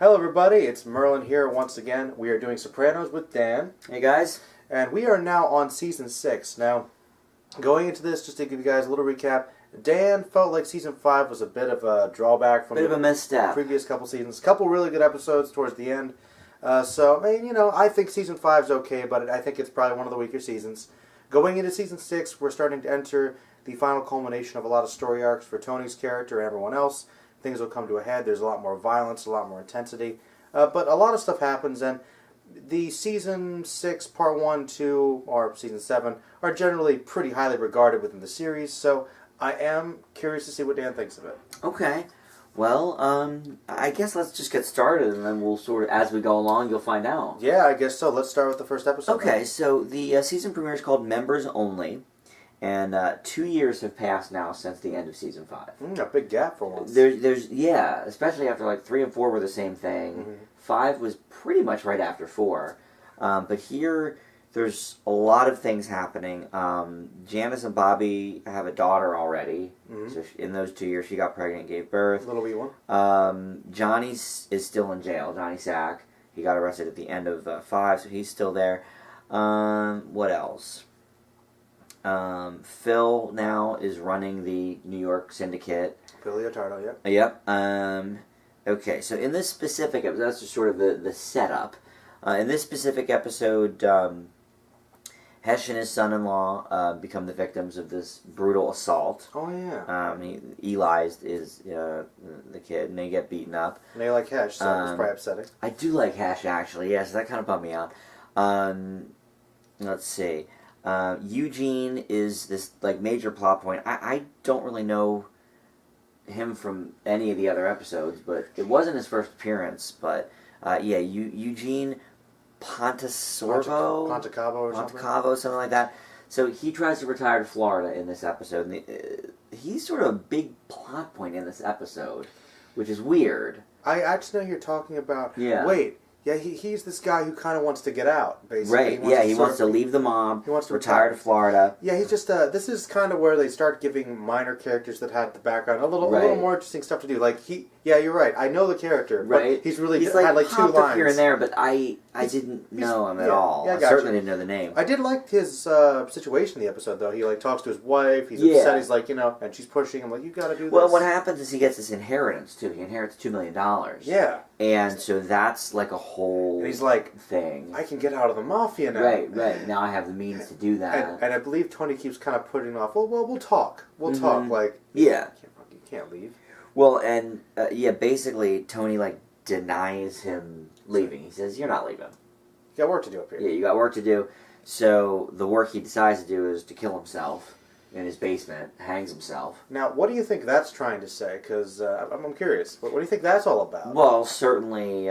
Hello everybody, it's Merlin here once again. We are doing Sopranos with Dan. Hey guys. And we are now on Season 6. Now, going into this, just to give you guys a little recap, Dan felt like Season 5 was a bit of a drawback from a misstep. Previous couple seasons. A couple really good episodes towards the end. I think Season 5 is okay, but I think it's probably one of the weaker seasons. Going into Season 6, we're starting to enter the final culmination of a lot of story arcs for Tony's character and everyone else. Things will come to a head. There's a lot more violence, a lot more intensity. But a lot of stuff happens, and the Season 6, Part 1, 2, or Season 7 are generally pretty highly regarded within the series, so I am curious to see what Dan thinks of it. Okay. Well, I guess let's just get started, and then we'll sort of, as we go along, you'll find out. Yeah, I guess so. Let's start with the first episode. Okay, then. So the season premiere is called Members Only, and 2 years have passed now since the end of Season 5. A big gap for once. Yeah, especially after like 3 and 4 were the same thing. Mm-hmm. 5 was pretty much right after 4. But here, there's a lot of things happening. Janice and Bobby have a daughter already. Mm-hmm. So in those 2 years, she got pregnant and gave birth. Little wee one. Johnny is still in jail. Johnny Sack. He got arrested at the end of 5, so he's still there. What else? Phil now is running the New York syndicate. Phil Leotardo, yep. Yep. Okay, so in this specific episode, that's just sort of the setup. In this specific episode, Hesh and his son-in-law become the victims of this brutal assault. Oh, yeah. Eli is the kid, and they get beaten up. And they like Hesh, so it's probably upsetting. I do like Hesh, actually, yeah, so that kind of bummed me out. Let's see. Eugene is this like major plot point. I don't really know him from any of the other episodes, but it wasn't his first appearance. But Eugene Pontecavo, something like that. So he tries to retire to Florida in this episode. And he's sort of a big plot point in this episode, which is weird. I actually know you're talking about. Yeah. Wait. Yeah, he's this guy who kind of wants to get out, basically. Right, he wants to leave the mob, he wants to retire to Florida. Yeah, he's just, this is kind of where they start giving minor characters that had the background a little more interesting stuff to do. Like, yeah, you're right, I know the character, right. But he's had like 2 lines. Here and there, but I didn't know him at all. Yeah, I certainly didn't know the name. I did like his situation in the episode, though. He, like, talks to his wife, he's upset, he's like, and she's pushing him, like, you gotta do this. Well, what happens is he gets this inheritance, too. He inherits $2 million. Yeah. And so that's, like, a whole... And he's like, thing. I can get out of the mafia now. Right. Now I have the means to do that. And I believe Tony keeps kind of putting off, well, we'll talk. We'll talk, like... Yeah. You can't leave. Well, and, basically, Tony, like, denies him leaving. He says, you're not leaving. You got work to do up here. Yeah, you got work to do. So the work he decides to do is to kill himself in his basement, hangs himself. Now, what do you think that's trying to say? Because I'm curious. What do you think that's all about? Well, certainly...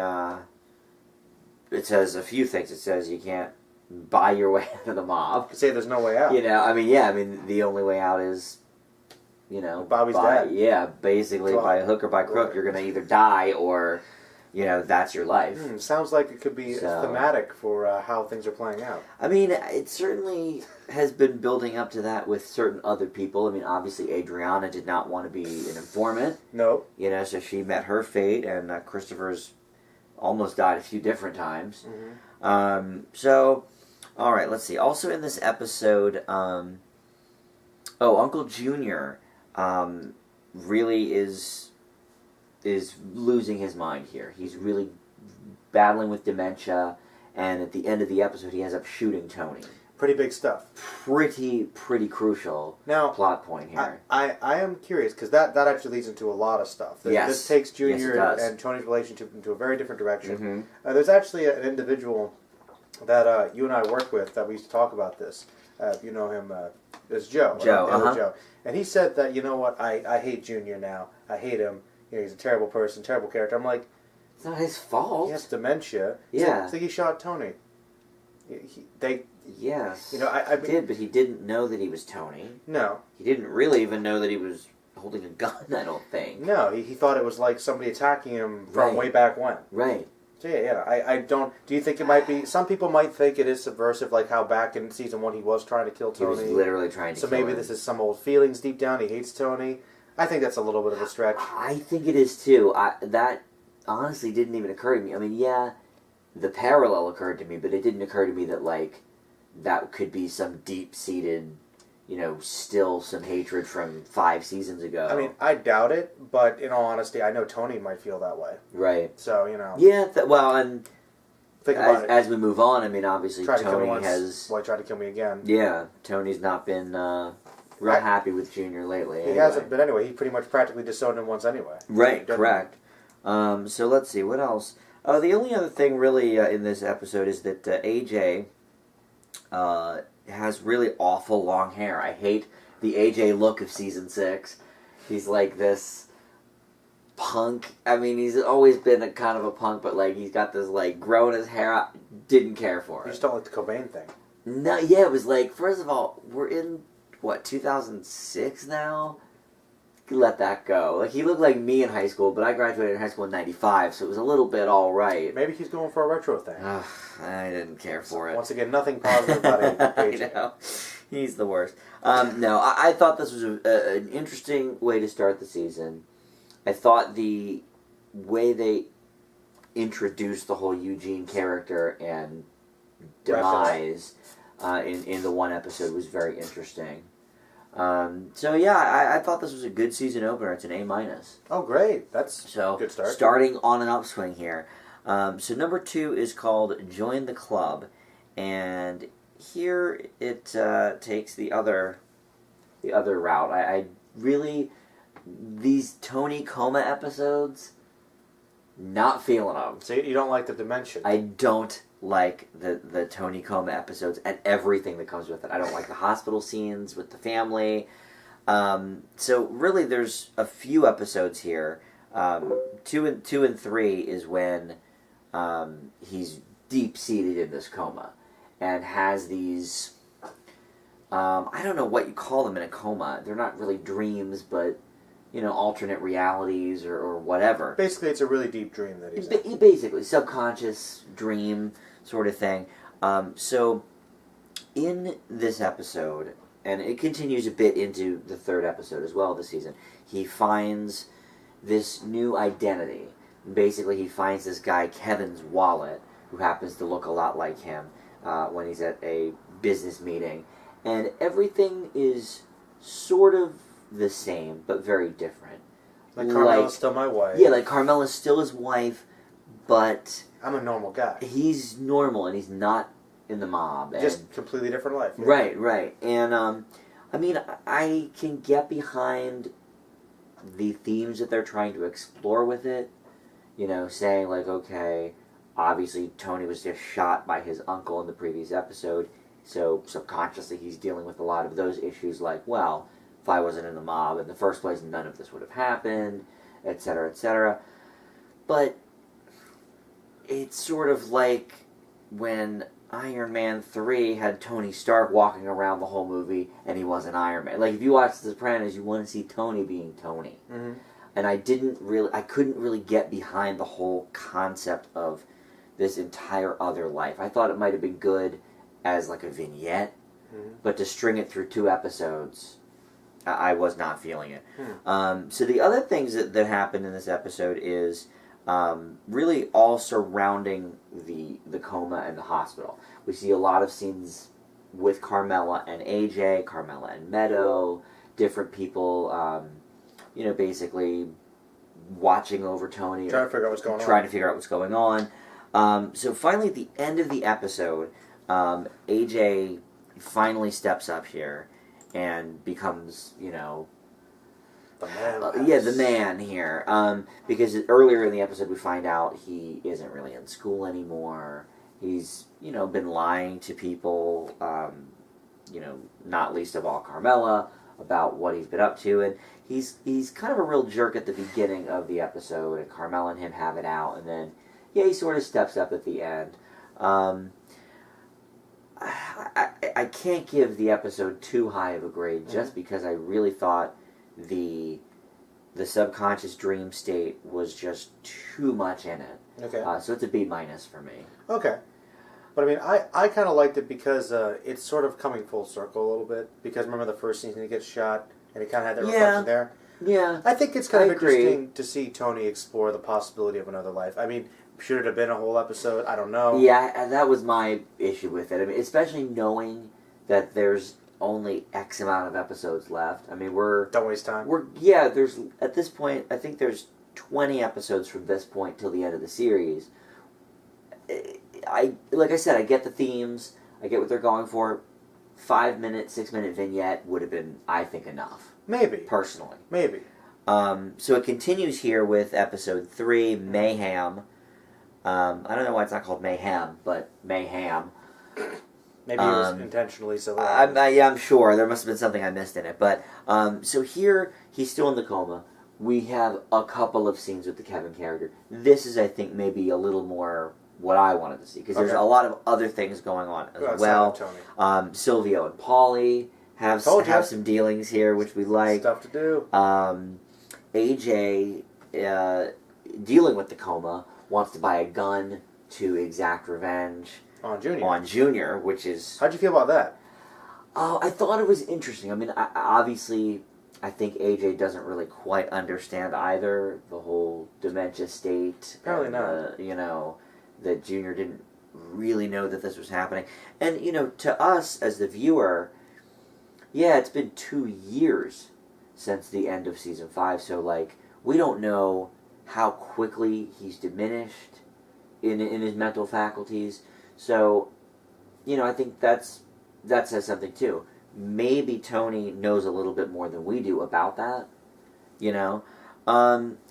it says a few things. It says you can't buy your way out of the mob. You say there's no way out. The only way out is, Bobby's dead. Yeah, basically by hook or by crook, you're going to either die or, that's your life. Sounds like it could be thematic for how things are playing out. I mean, it certainly has been building up to that with certain other people. I mean, obviously Adriana did not want to be an informant. No. So she met her fate, and Christopher's almost died a few different times. Mm-hmm. All right, let's see. Also in this episode, Uncle Junior really is losing his mind here. He's really battling with dementia, and at the end of the episode, he ends up shooting Tony. Pretty big stuff. Pretty crucial plot point here. I am curious, because that actually leads into a lot of stuff. This takes Junior and Tony's relationship into a very different direction. Mm-hmm. There's actually an individual that you and I work with that we used to talk about this. You know him as Joe. Joe. And he said that, you know what, I hate Junior now. I hate him. He's a terrible person, terrible character. I'm like... It's not his fault. He has dementia. Yeah. So he shot Tony. Yes. I did, but he didn't know that he was Tony. No. He didn't really even know that he was holding a gun, I don't think. No, he thought it was like somebody attacking him from way back when. Right. So I don't... Do you think it might be... Some people might think it is subversive, like how back in Season 1 he was trying to kill Tony. He was literally trying to kill him. So maybe this is some old feelings deep down. He hates Tony. I think that's a little bit of a stretch. I think it is, too. That honestly didn't even occur to me. I mean, yeah, the parallel occurred to me, but it didn't occur to me that, like, that could be some deep-seated, still some hatred from 5 seasons ago. I mean, I doubt it, but in all honesty, I know Tony might feel that way. Right. So, Yeah, well, and think about it. As we move on, I mean, obviously Tony has... Well, he tried to kill me again. Yeah, Tony's not been real happy with Junior lately. He hasn't, but anyway, he pretty much practically disowned him once anyway. Right, correct. So let's see, what else? Oh, the only other thing really in this episode is that AJ has really awful long hair. I hate the AJ look of season 6. He's like this punk. I mean, he's always been a kind of a punk, but like he's got this like growing his hair out. Didn't care for it. You just don't like the Cobain thing. No, yeah, it was like, first of all, we're in, 2006 now? Let that go. Like, he looked like me in high school, but I graduated in high school in 95, so it was a little bit alright. Maybe he's going for a retro thing. I didn't care for it. Once again, nothing positive about AJ. I know. He's the worst. No, I thought this was an interesting way to start the season. I thought the way they introduced the whole Eugene character and demise in the one episode was very interesting. So yeah, I thought this was a good season opener. It's an A-. Oh, great. That's a good start. Starting on an upswing here. So number 2 is called Join the Club. And here it takes the other route. I really, these Tony Coma episodes, not feeling them. So you don't like the dimension? I don't like the Tony Coma episodes and everything that comes with it. I don't like the hospital scenes with the family. So really there's a few episodes here. 2 and 3 is when he's deep-seated in this coma and has these, I don't know what you call them in a coma. They're not really dreams, but alternate realities or whatever. Basically, it's a really deep dream that he's in. Basically, subconscious dream sort of thing. So, in this episode, and it continues a bit into the 3rd episode as well this season, he finds this new identity. Basically, he finds this guy, Kevin's wallet, who happens to look a lot like him when he's at a business meeting. And everything is sort of the same, but very different. Like Carmela's still my wife. Yeah, like Carmela's still his wife, but I'm a normal guy. He's normal, and he's not in the mob. Just completely different life. Yeah. Right. And, I mean, I can get behind the themes that they're trying to explore with it. Saying, like, okay, obviously Tony was just shot by his uncle in the previous episode, so subconsciously he's dealing with a lot of those issues, like, well, if I wasn't in the mob in the first place, none of this would have happened, etc., etc. But it's sort of like when Iron Man 3 had Tony Stark walking around the whole movie and he wasn't Iron Man. Like, if you watch The Sopranos, you want to see Tony being Tony. Mm-hmm. And I couldn't really get behind the whole concept of this entire other life. I thought it might have been good as like a vignette, but to string it through 2 episodes, I was not feeling it. So the other things that happened in this episode is really all surrounding the coma and the hospital. We see a lot of scenes with Carmela and AJ, Carmela and Meadow, different people, basically watching over Tony. Trying to figure out what's going on. So finally at the end of the episode, AJ finally steps up here and becomes, the man. The man here. Because earlier in the episode we find out he isn't really in school anymore. He's, been lying to people, not least of all Carmela, about what he's been up to. And he's kind of a real jerk at the beginning of the episode, and Carmela and him have it out, and then, he sort of steps up at the end. I can't give the episode too high of a grade just because I really thought the subconscious dream state was just too much in it. Okay. So it's a B- for me. Okay. But I mean, I kind of liked it because it's sort of coming full circle a little bit. Because remember the first season he gets shot and he kind of had that reflection there. Yeah. I think it's kind of agree. interesting to see Tony explore the possibility of another life. I mean, should it have been a whole episode? I don't know. Yeah, and that was my issue with it. I mean, especially knowing that there's only X amount of episodes left. I mean, don't waste time. There's at this point, I think there's 20 episodes from this point till the end of the series. Like I said, I get the themes. I get what they're going for. 5-minute, 6-minute vignette would have been, I think, enough. Maybe. Personally. Maybe. So it continues here with episode 3, Mayhem. I don't know why it's not called Mayhem, but Mayhem. Maybe it was intentionally so. I'm sure. There must have been something I missed in it. But, so here, he's still in the coma. We have a couple of scenes with the Kevin character. This is, I think, maybe a little more what I wanted to see. Because there's a lot of other things going on as well. Silvio and Paulie have some dealings here, which we like. Stuff to do. AJ, dealing with the coma, wants to buy a gun to exact revenge on Junior, which is... How'd you feel about that? I thought it was interesting. I mean, obviously, I think AJ doesn't really quite understand either the whole dementia state. Apparently not. That Junior didn't really know that this was happening. And, to us, as the viewer, yeah, it's been 2 years since the end of Season 5, so, we don't know how quickly he's diminished in his mental faculties. So, I think that says something too. Maybe Tony knows a little bit more than we do about that,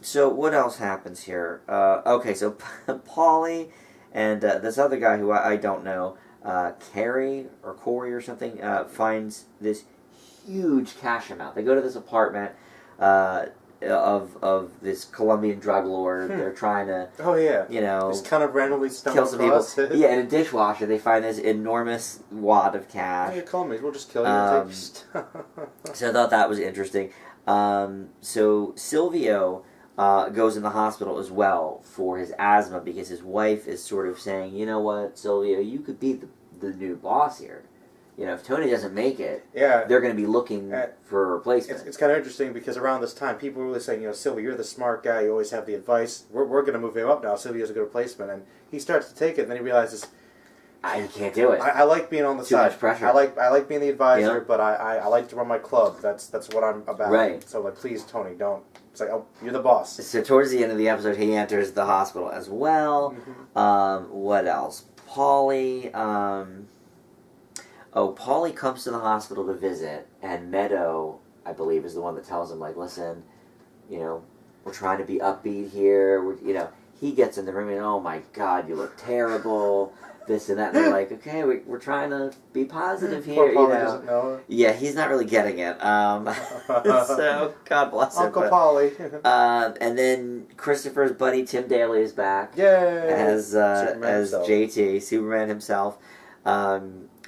So what else happens here? Okay, so Paulie and this other guy who I don't know, Corey or something, finds this huge cash amount. They go to this apartment of this Colombian drug lord. They're trying to, just kind of randomly kill some people. Yeah, in a dishwasher, they find this enormous wad of cash. Yeah, call me. We'll just kill you and take your stuff. So I thought that was interesting. So Silvio goes in the hospital as well for his asthma because his wife is sort of saying, you know what, Silvio, you could be the new boss here. If Tony doesn't make it, they're going to be looking for a replacement. It's kind of interesting because around this time, people were really saying, Silvio, you're the smart guy. You always have the advice. We're going to move him up now. Silvio's a good replacement. And he starts to take it, and then he realizes... I can't do it. I like being on the side. Too much pressure. I like being the advisor, but I like to run my club. That's what I'm about. Right. So, please, Tony, don't... It's like, oh, you're the boss. So towards the end of the episode, he enters the hospital as well. Mm-hmm. What else? Paulie... Paulie comes to the hospital to visit, and Meadow, I believe, is the one that tells him, listen, we're trying to be upbeat here. He gets in the room and, oh my God, you look terrible, this and that. And they're like, okay, we're trying to be positive here. Poor Paulie doesn't know it. Yeah, he's not really getting it. So, God bless him. Uncle Paulie. And then Christopher's buddy Tim Daly is back. Yay! As JT, Superman himself.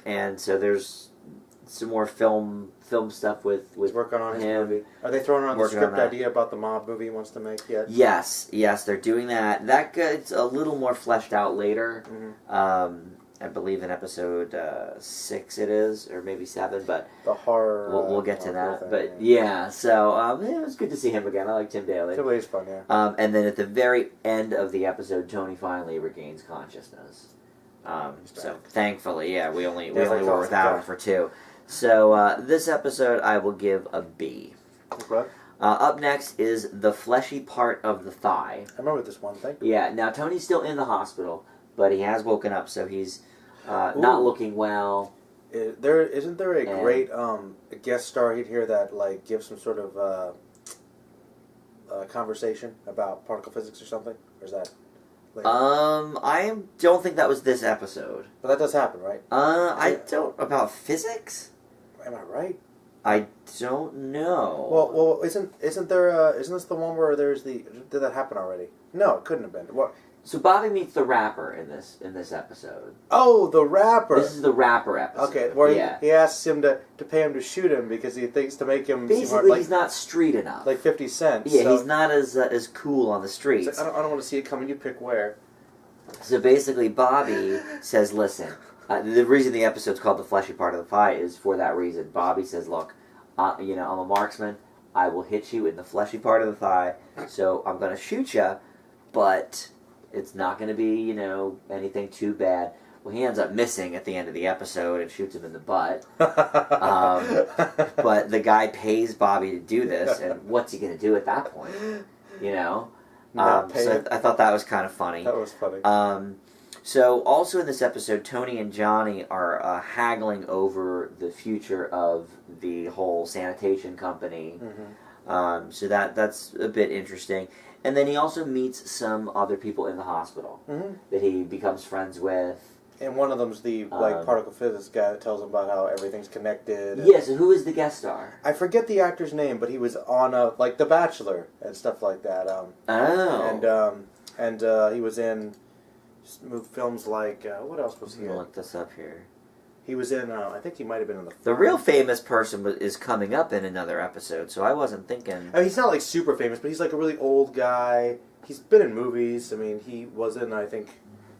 And so there's some more film stuff with He's working on him. His movie. Are they throwing around the script idea about the mob movie he wants to make yet? Yes, they're doing that. That gets a little more fleshed out later. Mm-hmm. I believe in episode 6 it is, or maybe 7, but the horror. We'll get to that. Thing, but so it was good to see him again. I like Tim Daly. Tim Daly's fun, yeah. And then at the very end of the episode, Tony finally regains consciousness. So thankfully, we only were without him for 2. So this episode I will give a B. Okay. Up next is the fleshy part of the thigh. I remember this one thing. Yeah. Now Tony's still in the hospital, but he has woken up, so he's not looking well. Isn't there a great guest star here that gives some sort of conversation about particle physics or something? Or is that? Later? I don't think that was this episode. But that does happen, right? I don't... About physics? Am I right? I don't know. Well, isn't this the one where did that happen already? No, it couldn't have been. What? So Bobby meets the rapper in this episode. Oh, the rapper! This is the rapper episode. Okay, where he asks him to pay him to shoot him because he thinks to make him basically seem he's not street enough. Like 50 Cent. Yeah, so he's not as cool on the streets. Like, I don't want to see it coming. You pick where. So basically, Bobby says, "Listen." The reason the episode's called "The Fleshy Part of the Thigh" is for that reason. Bobby says, "Look, I'm a marksman. I will hit you in the fleshy part of the thigh, so I'm going to shoot you, but it's not going to be, you know, anything too bad. Well, he ends up missing at the end of the episode and shoots him in the butt. But the guy pays Bobby to do this, and what's he going to do at that point? You know? So I thought that was kind of funny. That was funny. So also in this episode, Tony and Johnny are haggling over the future of the whole sanitation company. Mm-hmm. So that's a bit interesting. And then he also meets some other people in the hospital that he becomes friends with. And one of them's the particle physics guy that tells him about how everything's connected. Yeah, so who is the guest star? I forget the actor's name, but he was on The Bachelor and stuff like that. And he was in films like what else was he in? I'll look this up here. He was in. I think he might have been in The real famous person is coming up in another episode, so I wasn't thinking. I mean, he's not like super famous, but he's like a really old guy. He's been in movies. I mean, he was in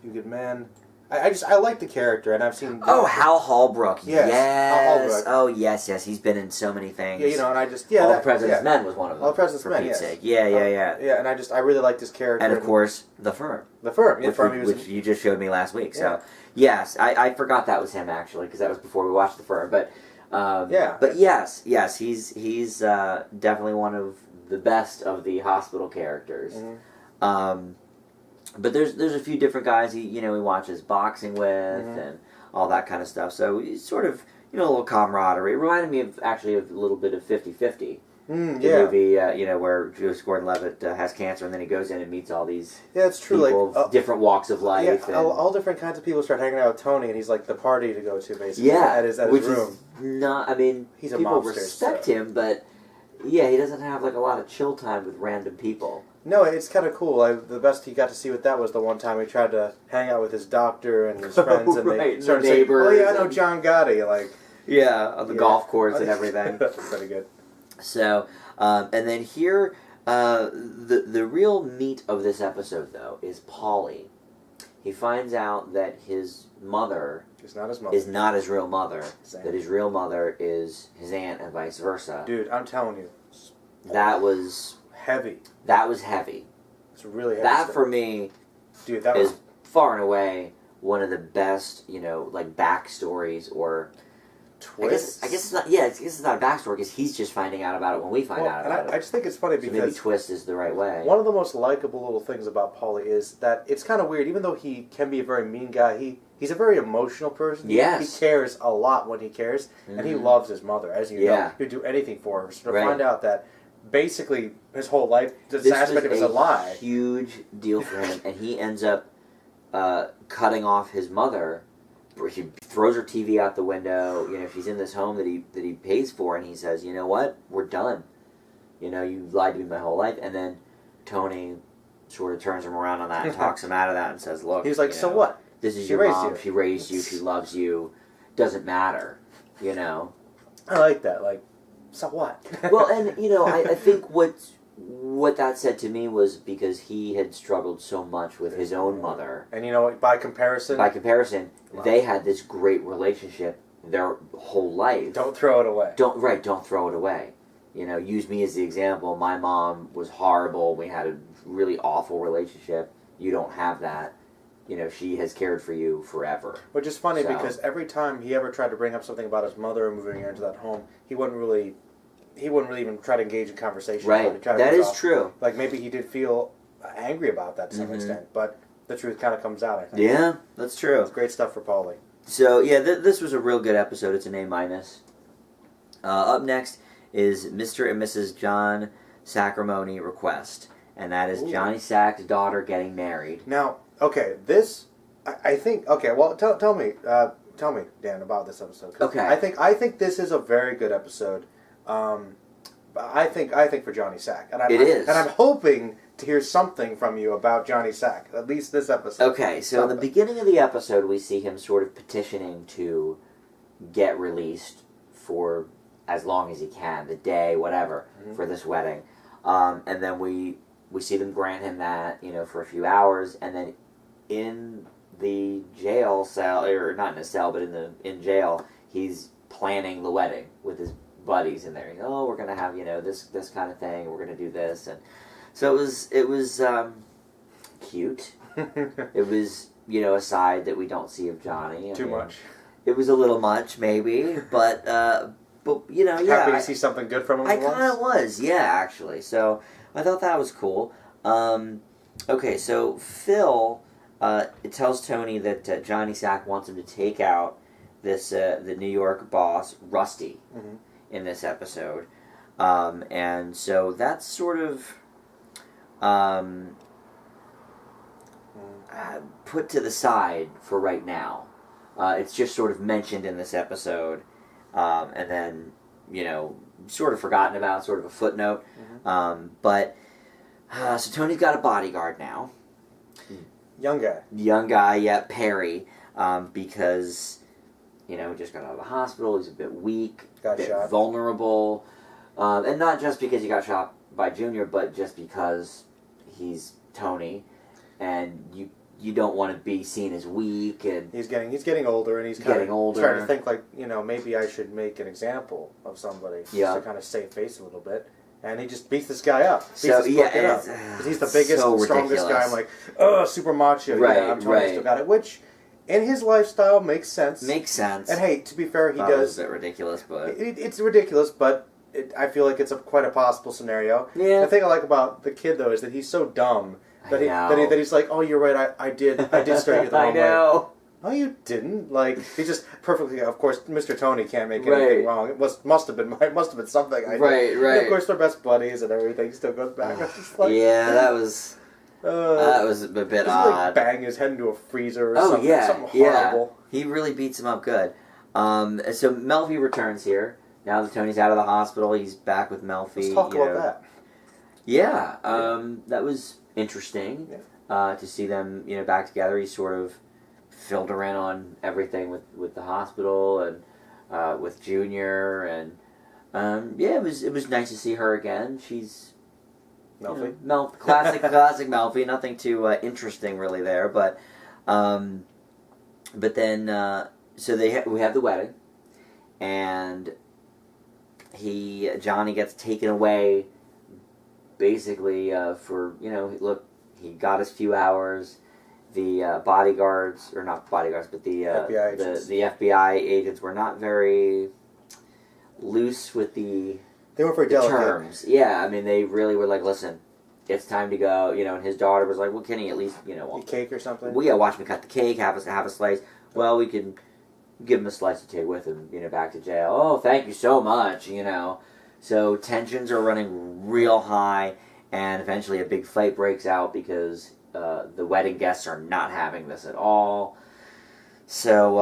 You Good Man. I like the character, and I've seen. Hal Holbrook. Yes. Hal Holbrook. Oh, yes. He's been in so many things. Yeah, you know, and I just All the President's Men was one of them. All the President's Men. Yes. Yes. Yeah. Yeah, and I really liked his character. And of course, The Firm. The Firm. Yeah, which you just showed me last week. So yes, I forgot that was him actually because that was before we watched The Firm. But But yes, he's definitely one of the best of the hospital characters. Mm-hmm. But there's a few different guys he watches boxing with and all that kind of stuff. So he's sort of a little camaraderie. It reminded me of a little bit of 50-50. The movie where Joseph Gordon-Levitt has cancer and then he goes in and meets all these people of different walks of life. Yeah, all different kinds of people start hanging out with Tony, and he's like the party to go to basically. Yeah, at his which room. Is not. I mean, he's a people mobster, respect him, but yeah, he doesn't have like a lot of chill time with random people. No, it's kind of cool. The best he got to see with that was the one time he tried to hang out with his doctor and his friends, and they started saying, "Oh yeah, I know John Gotti." On the golf course and everything. That's pretty good. So, and then here, the real meat of this episode though is Paulie. He finds out that his mother is not his mother. Is not his real mother. That his real mother is his aunt, and vice versa. Dude, I'm telling you, that was heavy. That was heavy. It's really heavy. That stuff. for me, dude, that is was far and away one of the best, backstories or twists. I guess it's not. Yeah, I guess it's not a backstory because he's just finding out about it when we find out about it. I just think it's funny because maybe twist is the right way. One of the most likable little things about Paulie is that it's kind of weird. Even though he can be a very mean guy, he's a very emotional person. Yes, he cares a lot when he cares, and he loves his mother. As you know, he'd do anything for her. So to find out that basically his whole life, this aspect of it is a lie. Huge deal for him, and he ends up cutting off his mother. He throws her TV out the window. She's in this home that he pays for, and he says, "You know what? We're done. You lied to me my whole life." And then Tony sort of turns him around on that and talks him out of that and says, "Look, he's like, so what? This is your mom. She raised you. She loves you. Doesn't matter. I like that. So what? Well, and I think what that said to me was because he had struggled so much with his own mother. And by comparison, they had this great relationship their whole life. Don't throw it away. Don't throw it away. Use me as the example. My mom was horrible. We had a really awful relationship. You don't have that. She has cared for you forever. Which is funny because every time he ever tried to bring up something about his mother moving her into that home, he wouldn't really even try to engage in conversation. Right, that is true. Maybe he did feel angry about that to some extent, but the truth kind of comes out, I think. Yeah, that's true. It's great stuff for Paulie. So, yeah, this was a real good episode. It's an A-. Up next is Mr. and Mrs. John Sacramone Request, and that is Johnny Sack's daughter getting married. Now, okay, this, I think, okay, well, tell me, Dan, about this episode. Okay. I think this is a very good episode. I think for Johnny Sack, and it is, and I'm hoping to hear something from you about Johnny Sack, at least this episode. Okay, so in the beginning of the episode, we see him sort of petitioning to get released for as long as he can, the day, whatever, for this wedding, and then we see them grant him that, for a few hours, and then in the jail cell, or not in a cell, but in jail, he's planning the wedding with his buddies in there. Oh, we're gonna have this kind of thing. We're gonna do this, and so it was cute. It was a side that we don't see of Johnny. Too much. It was a little much, maybe, but yeah. Happy to see something good from him. I kind of was, yeah, actually. So I thought that was cool. Okay, so Phil tells Tony that Johnny Sack wants him to take out the New York boss Rusty in this episode, and so that's sort of put to the side for right now. It's just sort of mentioned in this episode, and then sort of forgotten about, sort of a footnote. But so Tony's got a bodyguard now. Young guy, yeah, Perry, because he just got out of the hospital. He's a bit weak, got shot, vulnerable, and not just because he got shot by Junior, but just because he's Tony, and you don't want to be seen as weak, and he's getting older, and he's trying to think like, maybe I should make an example of somebody just to kind of save face a little bit. And he just beats this guy up. Because he's the biggest, strongest guy. I'm like, super macho. Right, I'm totally still got it. Which, in his lifestyle, makes sense. And hey, to be fair, he does. It was a bit ridiculous, but it's ridiculous, but I feel like it's quite a possible scenario. Yeah. The thing I like about the kid though is that he's so dumb that he's like, oh, you're right. I did start you the wrong way. I know. No, you didn't. Like, he just perfectly. Of course, Mr. Tony can't make anything wrong. It must have been something. I right. And of course, they're best buddies and everything. Still goes back. Just like, that was a bit odd. Like bang his head into a freezer or something. Something horrible. Yeah. He really beats him up good. So Melfi returns here now that Tony's out of the hospital. He's back with Melfi. Let's talk about that. Yeah. That was interesting. Yeah. To see them back together. He's sort of filled her in on everything with the hospital and with Junior, and it was nice to see her again. She's Melfi, classic Melfi. Nothing too interesting really there, but then so we have the wedding, and Johnny gets taken away basically for look, he got his few hours. The bodyguards, or not bodyguards, but the FBI agents were not very loose with they weren't very delicate terms. Yeah, I mean, they really were like, listen, it's time to go. And his daughter was like, well, can he at least eat cake or something? Well, yeah, watch me cut the cake, have a slice. Well, we can give him a slice to take with him, back to jail. Oh, thank you so much, So tensions are running real high, and eventually a big fight breaks out because the wedding guests are not having this at all. So,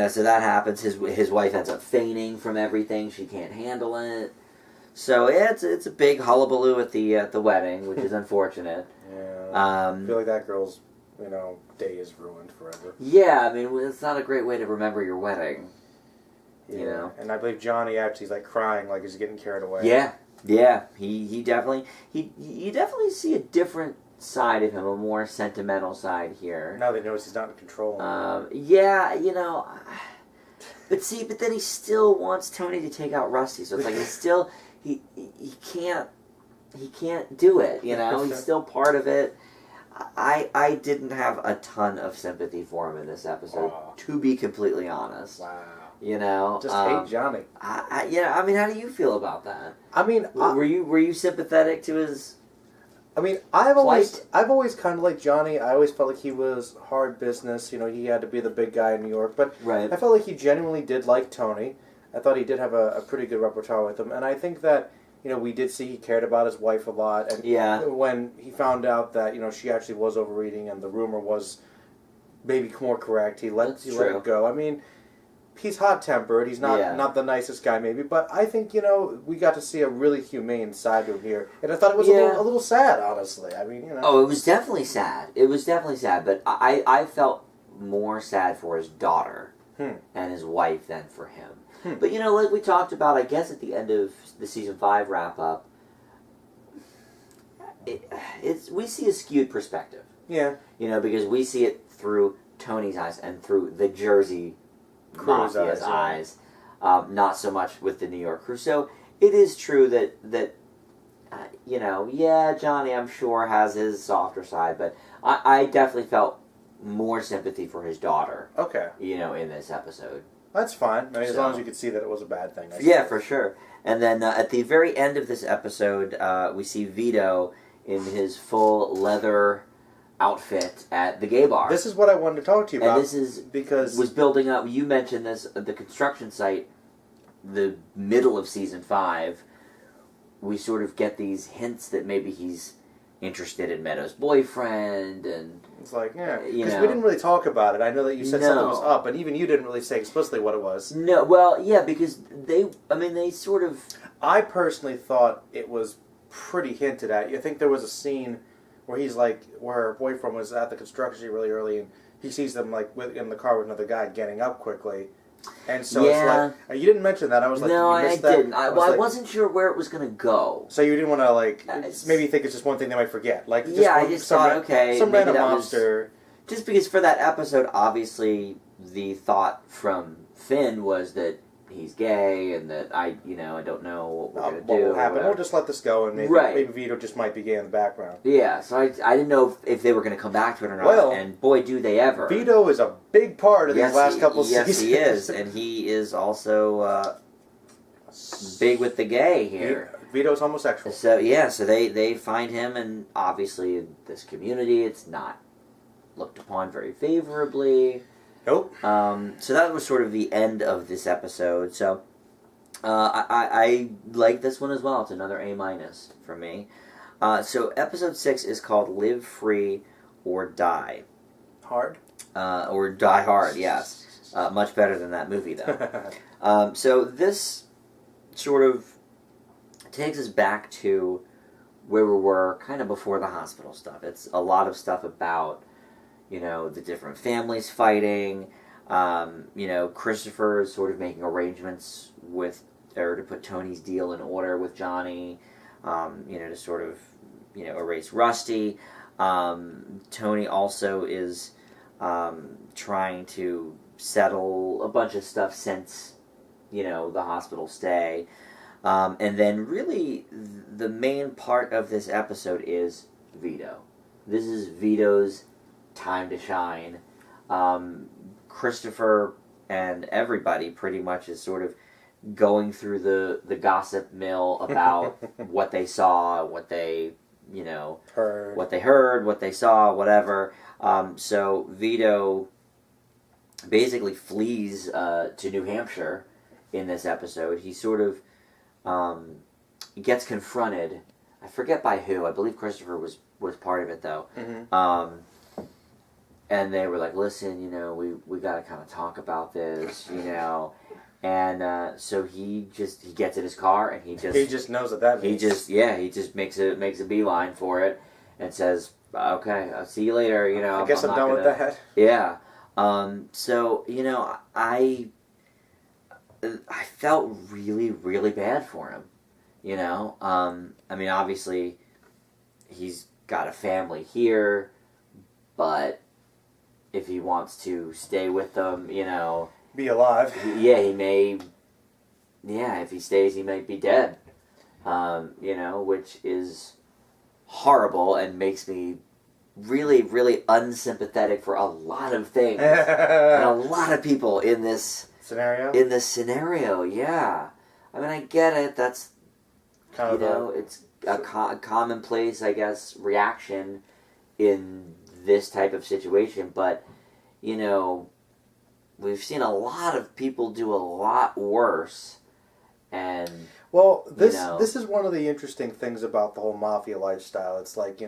so that happens. His wife ends up fainting from everything. She can't handle it. So it's a big hullabaloo at the wedding, which is unfortunate. Yeah. I feel like that girl's day is ruined forever. Yeah, I mean, it's not a great way to remember your wedding. Yeah. And I believe Johnny actually is like crying, like he's getting carried away. Yeah. He definitely you definitely see a different side of him, a more sentimental side here. Now they notice he's not in control. But then he still wants Tony to take out Rusty, so it's like he can't do it, he's still part of it. I didn't have a ton of sympathy for him in this episode, to be completely honest. Wow. Just hate Johnny. I mean, how do you feel about that? I mean, were you sympathetic to his? I mean, I've always kind of liked Johnny. I always felt like he was hard business. He had to be the big guy in New York. But I felt like he genuinely did like Tony. I thought he did have a pretty good repertoire with him. And I think that, we did see he cared about his wife a lot. And when he found out that, she actually was overeating and the rumor was maybe more correct, he let it go. I mean, he's hot-tempered. He's not the nicest guy, maybe, but I think we got to see a really humane side to him here, and I thought it was a little sad, honestly. I mean, Oh, it was definitely sad. But I felt more sad for his daughter and his wife than for him. But like we talked about, I guess at the end of the season 5 wrap up, we see a skewed perspective. Yeah. Because we see it through Tony's eyes and through the Jersey Mafia's eyes. not so much with the New Yorker. So it is true that Johnny, I'm sure, has his softer side, but I definitely felt more sympathy for his daughter. Okay. In this episode. That's fine. I mean, as long as you could see that it was a bad thing. Yeah, for sure. And then at the very end of this episode, we see Vito in his full leather outfit at the gay bar. This is what I wanted to talk to you about. And this is because was building up. You mentioned this the construction site, the middle of season 5. We sort of get these hints that maybe he's interested in Meadow's boyfriend, and it's like, yeah, because we didn't really talk about it. I know that you said something was up, and even you didn't really say explicitly what it was. No, well, yeah, because they sort of. I personally thought it was pretty hinted at. I think there was a scene where where her boyfriend was at the construction site really early, and he sees them in the car with another guy getting up quickly. And so it's like, you didn't mention that. I was like, no, you missed I that? didn't. I wasn't sure where it was going to go. So you didn't want to, maybe think it's just one thing they might forget. I just thought, okay. Some random mobster. Just because for that episode, obviously, the thought from Finn was that he's gay and that I don't know what we're going to do. What will happen? We'll just let this go, and maybe Vito just might be gay in the background. Yeah, so I didn't know if they were going to come back to it or not. Well, and boy, do they ever. Vito is a big part of these last couple of seasons. Yes, he is, and he is also big with the gay here. Vito's homosexual. So they find him, and obviously in this community, it's not looked upon very favorably. Nope. So that was sort of the end of this episode. So I like this one as well. It's another A- for me. So episode 6 is called Live Free or Die. Hard? Or Die Hard, yes. Much better than that movie, though. So this sort of takes us back to where we were kind of before the hospital stuff. It's a lot of stuff about the different families fighting. Christopher is sort of making arrangements to put Tony's deal in order with Johnny, to sort of, erase Rusty. Tony also is trying to settle a bunch of stuff since, the hospital stay. And then really the main part of this episode is Vito. This is Vito's time to shine. Christopher and everybody pretty much is sort of going through the gossip mill about what they saw, what they heard, what they saw, whatever. So Vito basically flees to New Hampshire in this episode. He sort of gets confronted. I forget by who. I believe Christopher was part of it, though. Mm-hmm. And they were like, listen, we got to kind of talk about this, And so he gets in his car and he just knows that means. He just makes a beeline for it and says, okay, I'll see you later, I guess I'm done with that. Yeah. So, I felt really, really bad for him, I mean, obviously, he's got a family here, but if he wants to stay with them, be alive. He may. Yeah, if he stays, he might be dead. Which is horrible and makes me really, really unsympathetic for a lot of things and a lot of people in this scenario. Yeah, I mean, I get it. That's kind of it's a commonplace, I guess, reaction in this type of situation, but we've seen a lot of people do a lot worse, and this is one of the interesting things about the whole mafia lifestyle. It's like,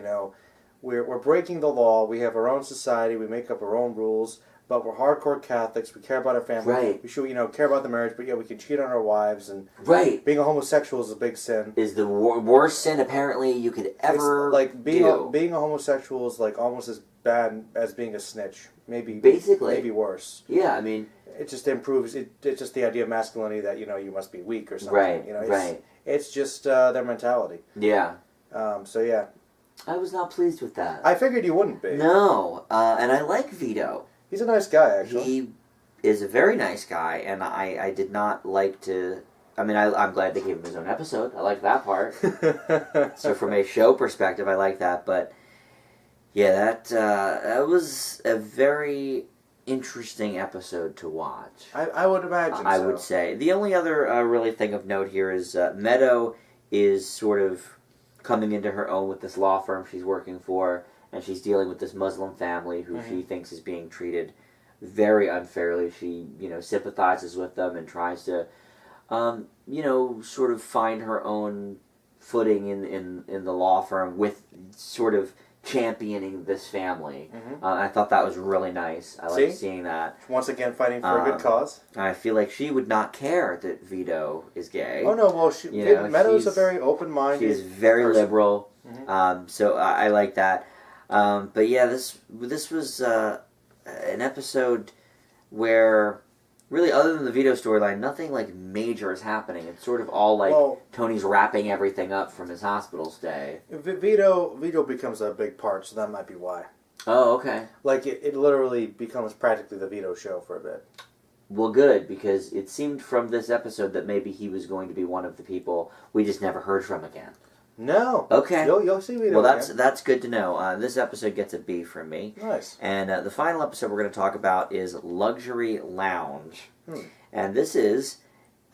we're breaking the law, we have our own society, we make up our own rules, but we're hardcore Catholics, we care about our family, right. We should care about the marriage, but we can cheat on our wives, and right. Being a homosexual is a big sin. Is the worst sin apparently you could ever being do. A homosexual is almost as bad as being a snitch. Maybe worse. Yeah, I mean, it just improves. It's just the idea of masculinity that you must be weak or something. Right. It's just their mentality. Yeah. So yeah. I was not pleased with that. I figured you wouldn't be. No, and I like Vito. He's a nice guy, actually. is a very nice guy, and I did not like to... I mean, I'm glad they gave him his own episode. I like that part. So from a show perspective, I like that. But, yeah, that was a very interesting episode to watch. I would imagine I would say. The only other really thing of note here is Meadow is sort of coming into her own with this law firm she's working for, and she's dealing with this Muslim family who she thinks is being treated very unfairly. She, sympathizes with them and tries to, sort of find her own footing in the law firm with sort of championing this family. I thought that was really nice. I like seeing that. Once again, fighting for a good cause. I feel like she would not care that Vito is gay. Oh no, well, Meadow's a very open-minded. She's very liberal, so I like that. But yeah, this was an episode where, really, other than the Vito storyline, nothing like major is happening. It's sort of all like Tony's wrapping everything up from his hospital stay. Vito becomes a big part, so that might be why. Oh, okay. Like, it literally becomes practically the Vito show for a bit. Well, good, because it seemed from this episode that maybe he was going to be one of the people we just never heard from again. No. Okay. You'll see Vito. Well, that's good to know. This episode gets a B from me. Nice. And the final episode we're going to talk about is Luxury Lounge. And this is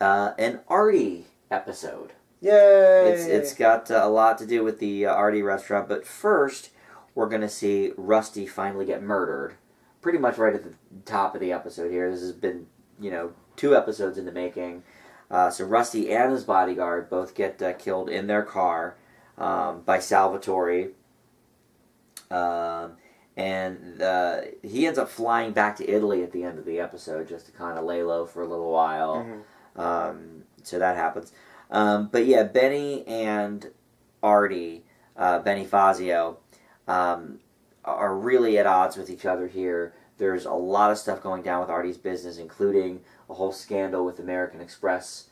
an Artie episode. Yay! It's got a lot to do with the Artie restaurant, but first we're going to see Rusty finally get murdered. Pretty much right at the top of the episode here. This has been, 2 episodes in the making. So Rusty and his bodyguard both get killed in their car by Salvatore. And he ends up flying back to Italy at the end of the episode just to kind of lay low for a little while. So that happens. But yeah, Benny and Artie, Benny Fazio, are really at odds with each other here. There's a lot of stuff going down with Artie's business, including a whole scandal with American Express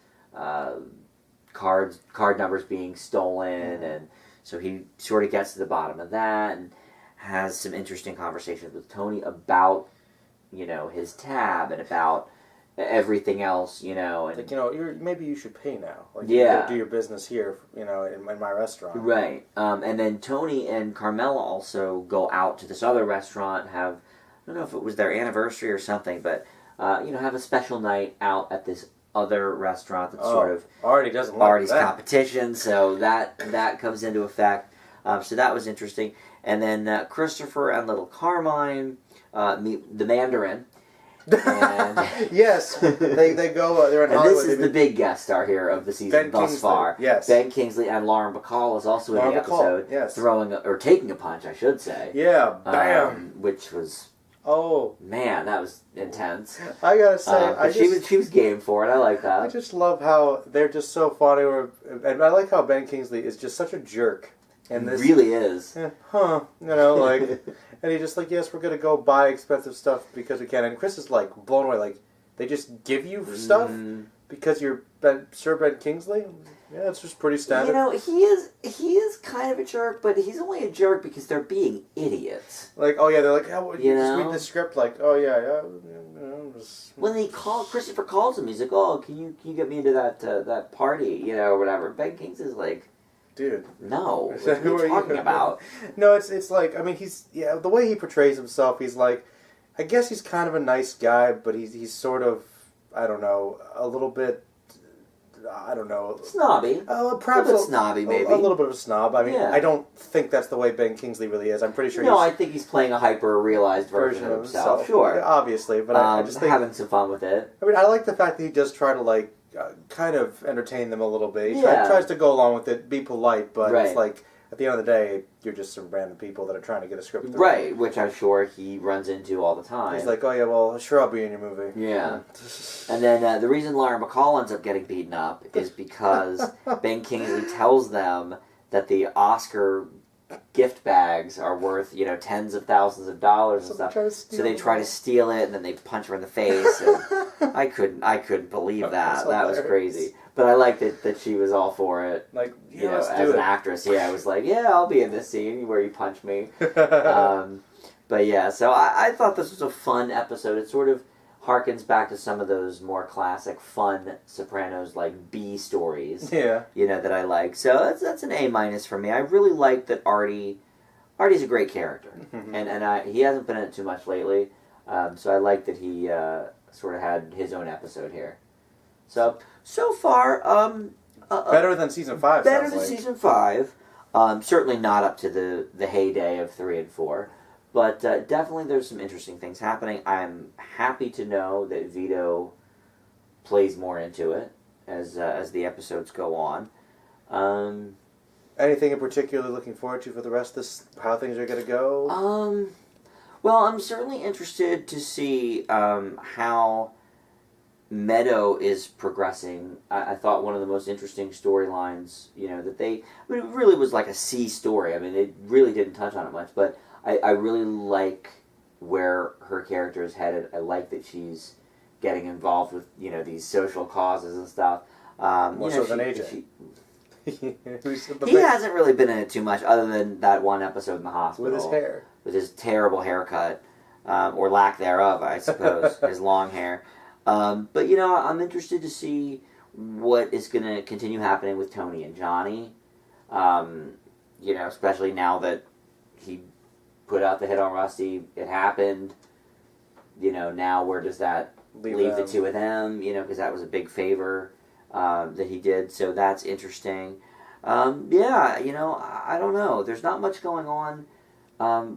card numbers being stolen, and so he sort of gets to the bottom of that and has some interesting conversations with Tony about, his tab and about everything else, and like, maybe you should pay now. Like, yeah, do your business here, in my restaurant. Right. And then Tony and Carmela also go out to this other restaurant, have, I don't know if it was their anniversary or something, but have a special night out at this other restaurant that's sort of Artie doesn't like Artie's that. competition, so that comes into effect. So that was interesting. And then Christopher and little Carmine meet the Mandarin. And yes, they go. They're in and Hollywood. this is the big guest star here of the season thus far. Yes, Ben Kingsley and Lauren Bacall is also in the episode, taking a punch, I should say. Yeah, bam, which was. Oh man, that was intense. I gotta say, she was game for it. I like that. I just love how they're just so funny, and I like how Ben Kingsley is just such a jerk. And this really is. And he's just like, yes, we're gonna go buy expensive stuff because we can. And Chris is like blown away, like they just give you stuff because you're Sir Ben Kingsley. Yeah, it's just pretty standard. He is kind of a jerk, but he's only a jerk because they're being idiots. Like, oh yeah, they're like, oh, you just read the script, like, oh yeah. When Christopher calls him, he's like, oh, can you get me into that party, or whatever. Ben Kingsley's like, dude, no, what are you talking about? No, it's like, I mean, the way he portrays himself, he's like, I guess he's kind of a nice guy, but he's sort of, I don't know, a little bit, I don't know, snobby. Perhaps a bit snobby, maybe a little bit of a snob. I mean, I don't think that's the way Ben Kingsley really is. I'm pretty sure. No, I think he's playing a hyper-realized version of himself. Sure, yeah, obviously, but I just think having some fun with it. I mean, I like the fact that he does try to kind of entertain them a little bit. He tries to go along with it, be polite, but it's like, at the end of the day, you're just some random people that are trying to get a script through. Right, which I'm sure he runs into all the time. He's like, oh yeah, well, sure, I'll be in your movie. Yeah. And then the reason Lauren Bacall ends up getting beaten up is because Ben Kingsley tells them that the Oscar gift bags are worth, tens of thousands of dollars and stuff. So they try to steal it, and then they punch her in the face. And I couldn't believe that. That was crazy. But I liked it that she was all for it. Like, as an actress, I was like, yeah, I'll be in this scene where you punch me. But yeah, so I thought this was a fun episode. It sort of harkens back to some of those more classic, fun Sopranos like B stories. Yeah. That I like. So that's an A- for me. I really like that Artie's a great character, and he hasn't been in it too much lately. So I like that he sort of had his own episode here. So far, better than season 5. Better than season 5. Certainly not up to the heyday of 3 and 4. But definitely there's some interesting things happening. I'm happy to know that Vito plays more into it as the episodes go on. Anything in particular looking forward to for the rest of this? How things are going to go? Well, I'm certainly interested to see how Meadow is progressing. I thought one of the most interesting storylines, that it really was like a C story. I mean, it really didn't touch on it much, but I really like where her character is headed. I like that she's getting involved with, these social causes and stuff. More so than AJ. He hasn't really been in it too much, other than that one episode in the hospital. With his hair. With his terrible haircut, or lack thereof, I suppose, his long hair. But, I'm interested to see what is going to continue happening with Tony and Johnny. Especially now that he put out the hit on Rusty. It happened. Now where does that leave the two of them? Because that was a big favor that he did. So that's interesting. I don't know. There's not much going on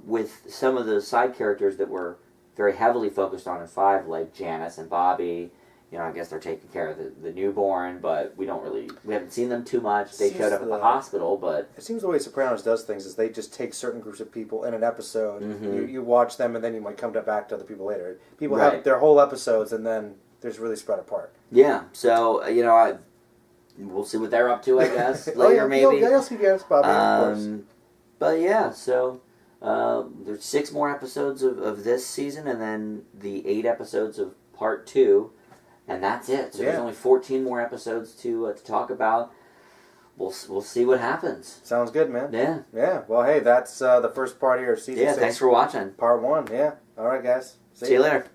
with some of the side characters that were very heavily focused on in 5, like Janice and Bobby. I guess they're taking care of the newborn, but we haven't seen them too much. They showed up at the hospital, but... It seems the way Sopranos does things is they just take certain groups of people in an episode, Mm-hmm. you watch them, and then you might come back to other people later. People have their whole episodes, and then there's really spread apart. Yeah, so, we'll see what they're up to, I guess, later maybe. I'll see Bobby, of course. But yeah, so... there's 6 more episodes of this season, and then the 8 episodes of Part 2, and that's it. So there's only 14 more episodes to talk about. We'll see what happens. Sounds good, man. Yeah. Yeah. Well, hey, that's the first part of your season 6. Yeah, thanks for watching. Part 1, yeah. All right, guys. See you later.